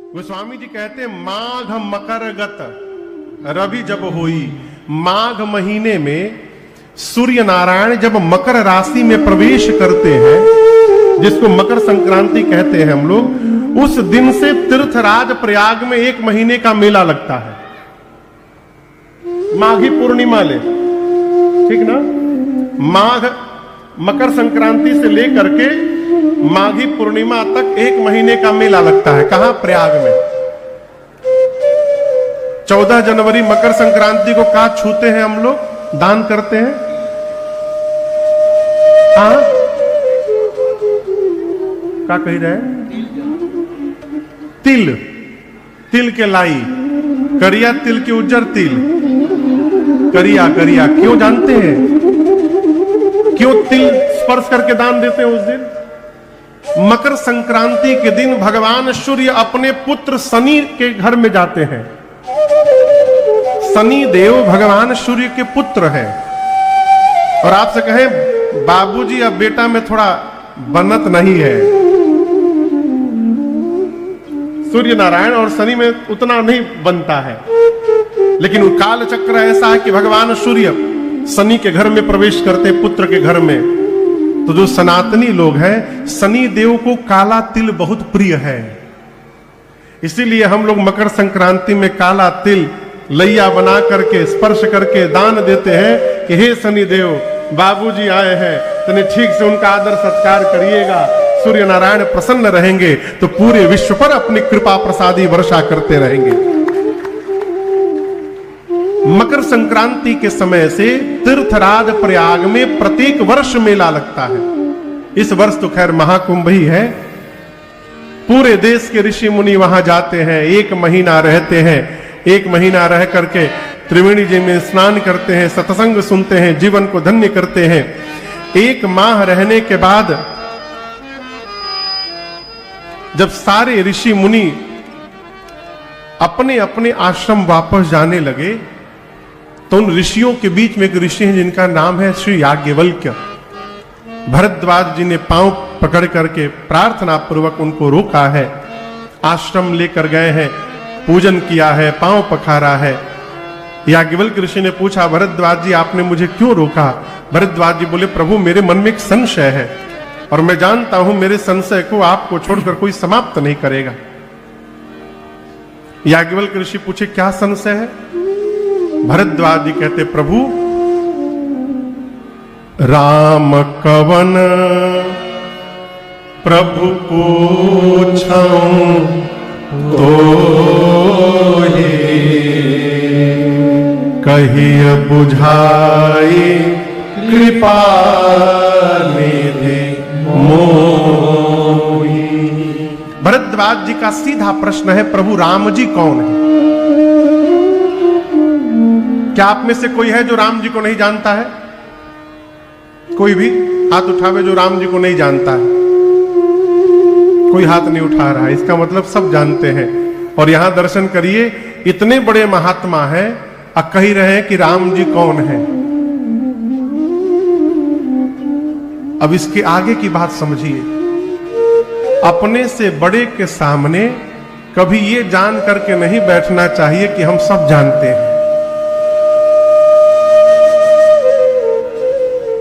गोस्वामी जी कहते हैं माघ मकर गत रवि जब होई, माघ महीने में सूर्य नारायण जब मकर राशि में प्रवेश करते हैं, जिसको मकर संक्रांति कहते हैं हम लोग, उस दिन से तीर्थराज प्रयाग में 1 महीने का मेला लगता है। माघी पूर्णिमा ले, ठीक ना, माघ मकर संक्रांति से लेकर के माघी पूर्णिमा तक 1 महीने का मेला लगता है। कहां? प्रयाग में। 14 जनवरी मकर संक्रांति को कहां छूते हैं हम लोग, दान करते हैं। हाँ, क्या कह रहे हैं? तिल, तिल के लाई, करिया तिल के उज्जर तिल, करिया करिया क्यों जानते हैं? क्यों तिल स्पर्श करके दान देते हैं उस दिन? मकर संक्रांति के दिन भगवान सूर्य अपने पुत्र शनि के घर में जाते हैं। शनि देव भगवान सूर्य के पुत्र हैं। और आपसे कहें बाबूजी अब बेटा में थोड़ा बनत नहीं है, सूर्य नारायण और शनि में उतना नहीं बनता है, लेकिन वो काल चक्र ऐसा है कि भगवान सूर्य शनि के घर में प्रवेश करते, पुत्र के घर में। तो जो सनातनी लोग हैं, शनि देव को काला तिल बहुत प्रिय है, इसीलिए हम लोग मकर संक्रांति में काला तिल लैया बना करके स्पर्श करके दान देते हैं कि हे शनि देव, बाबूजी आए हैं, तने ठीक से उनका आदर सत्कार करिएगा, सूर्य नारायण प्रसन्न रहेंगे तो पूरे विश्व पर अपनी कृपा प्रसादी वर्षा करते रहेंगे। मकर संक्रांति के समय से तीर्थराज प्रयाग में प्रत्येक वर्ष मेला लगता है। इस वर्ष तो खैर महाकुंभ ही है, पूरे देश के ऋषि मुनि वहां जाते हैं, 1 महीना रहते हैं, 1 महीना रह करके त्रिवेणी जी में स्नान करते हैं, सत्संग सुनते हैं, जीवन को धन्य करते हैं। 1 माह रहने के बाद जब सारे ऋषि मुनि अपने अपने आश्रम वापस जाने लगे, तो उन ऋषियों के बीच में एक ऋषि हैं जिनका नाम है श्री याज्ञवल्क्य। भरद्वाज जी ने पांव पकड़ करके प्रार्थना पूर्वक उनको रोका है, आश्रम लेकर गए हैं, पूजन किया है, पांव पखारा है। याज्ञवल्क्य ऋषि ने पूछा, भरद्वाज जी आपने मुझे क्यों रोका? भरद्वाज जी बोले, प्रभु मेरे मन में एक संशय है और मैं जानता हूं मेरे संशय को आपको छोड़कर कोई समाप्त नहीं करेगा। याज्ञवल्क्य ऋषि पूछे, क्या संशय है? भरद्वाज जी कहते, प्रभु राम कवन प्रभु पूछऊं तो कहिय बुझाई कृपा निधि मोहि। भरद्वाज जी का सीधा प्रश्न है, प्रभु राम जी कौन है? क्या आप में से कोई है जो राम जी को नहीं जानता है? कोई भी हाथ उठावे जो राम जी को नहीं जानता है। कोई हाथ नहीं उठा रहा है, इसका मतलब सब जानते हैं। और यहां दर्शन करिए, इतने बड़े महात्मा हैं, अब कह रहे हैं कि राम जी कौन है। अब इसके आगे की बात समझिए, अपने से बड़े के सामने कभी ये जान करके नहीं बैठना चाहिए कि हम सब जानते हैं।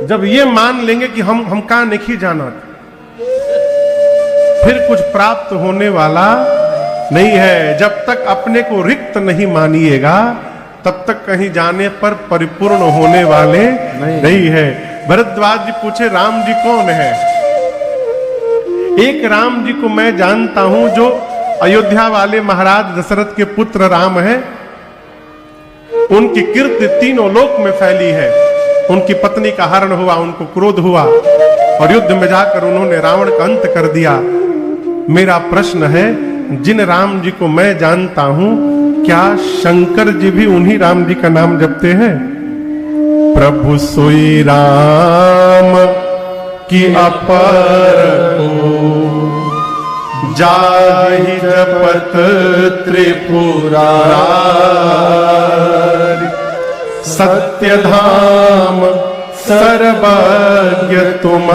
जब ये मान लेंगे कि हम का नहीं जाना, फिर कुछ प्राप्त होने वाला नहीं है। जब तक अपने को रिक्त नहीं मानिएगा, तब तक कहीं जाने पर परिपूर्ण होने वाले नहीं है। भरद्वाज जी पूछे, राम जी कौन है? एक राम जी को मैं जानता हूं जो अयोध्या वाले महाराज दशरथ के पुत्र राम है। उनकी कीर्ति तीनों लोक में फैली है। उनकी पत्नी का हरण हुआ, उनको क्रोध हुआ और युद्ध में जाकर उन्होंने रावण का अंत कर दिया। मेरा प्रश्न है, जिन राम जी को मैं जानता हूं, क्या शंकर जी भी उन्हीं राम जी का नाम जपते हैं? प्रभु सोई राम की अपर जाहि जपत त्रिपुरारि, सत्य धाम सर्वज्ञ तुम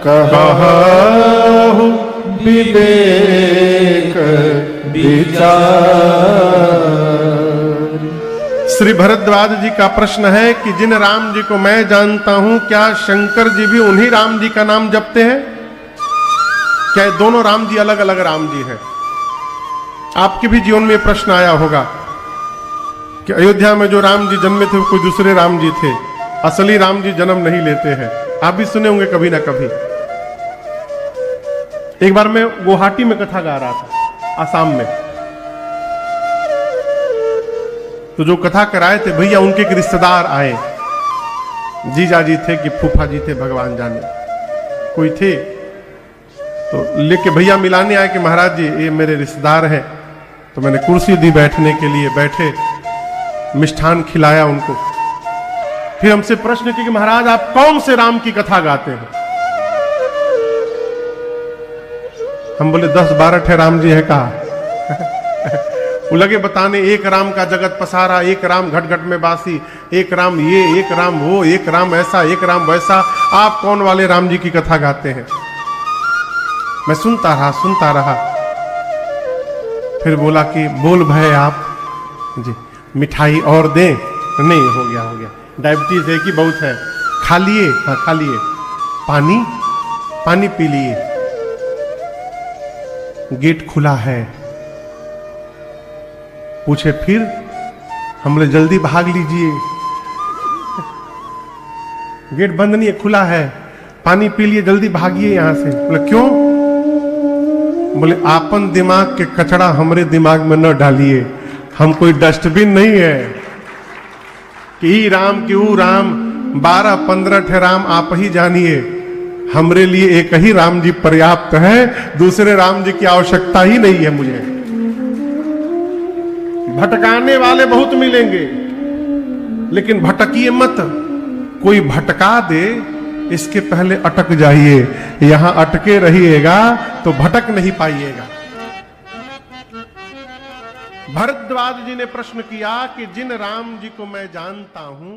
कहु विवेक विचार। श्री भरद्वाज जी का प्रश्न है कि जिन राम जी को मैं जानता हूं, क्या शंकर जी भी उन्हीं राम जी का नाम जपते हैं? क्या ये दोनों राम जी अलग अलग राम जी हैं? आपके भी जीवन में प्रश्न आया होगा कि अयोध्या में जो राम जी जन्मे थे वो कोई दूसरे राम जी थे, असली राम जी जन्म नहीं लेते हैं। आप भी सुने होंगे कभी ना कभी। एक बार मैं गुवाहाटी में कथा गा रहा था, आसाम में। तो जो कथा कराए थे भैया, उनके एक रिश्तेदार आए, जीजा जी थे कि फूफा जी थे, भगवान जाने कोई थे। तो लेके भैया मिलाने आए कि महाराज जी ये मेरे रिश्तेदार हैं। तो मैंने कुर्सी दी बैठने के लिए, बैठे, मिष्ठान खिलाया उनको। फिर हमसे प्रश्न किया कि महाराज आप कौन से राम की कथा गाते हैं? हम बोले 10-12 ठे राम जी है कहा। वो लगे बताने, एक राम का जगत पसारा, एक राम घट घट में बासी, एक राम ये, एक राम वो, एक राम ऐसा, एक राम वैसा। आप कौन वाले राम जी की कथा गाते हैं? मैं सुनता रहा। फिर बोला कि बोल भाई आप जी, मिठाई और दें? नहीं, हो गया डायबिटीज है कि बहुत है, खा लिए? हाँ खा लिए। पानी पी लिए? गेट खुला है। पूछे फिर? हम बोले जल्दी भाग लीजिए, गेट बंद नहीं है, खुला है। पानी पी लिए, जल्दी भागिए यहां से। बोले क्यों? बोले आपन दिमाग के कचड़ा हमरे दिमाग में न डालिए, हम कोई डस्टबिन नहीं है कि ई राम की ऊ राम, 12-15 ठे राम आप ही जानिए। हमरे लिए एक ही राम जी पर्याप्त है, दूसरे राम जी की आवश्यकता ही नहीं है मुझे। भटकाने वाले बहुत मिलेंगे, लेकिन भटकिए मत। कोई भटका दे, इसके पहले अटक जाइए। यहां अटके रहिएगा तो भटक नहीं पाइएगा। भरद्वाज जी ने प्रश्न किया कि जिन राम जी को मैं जानता हूं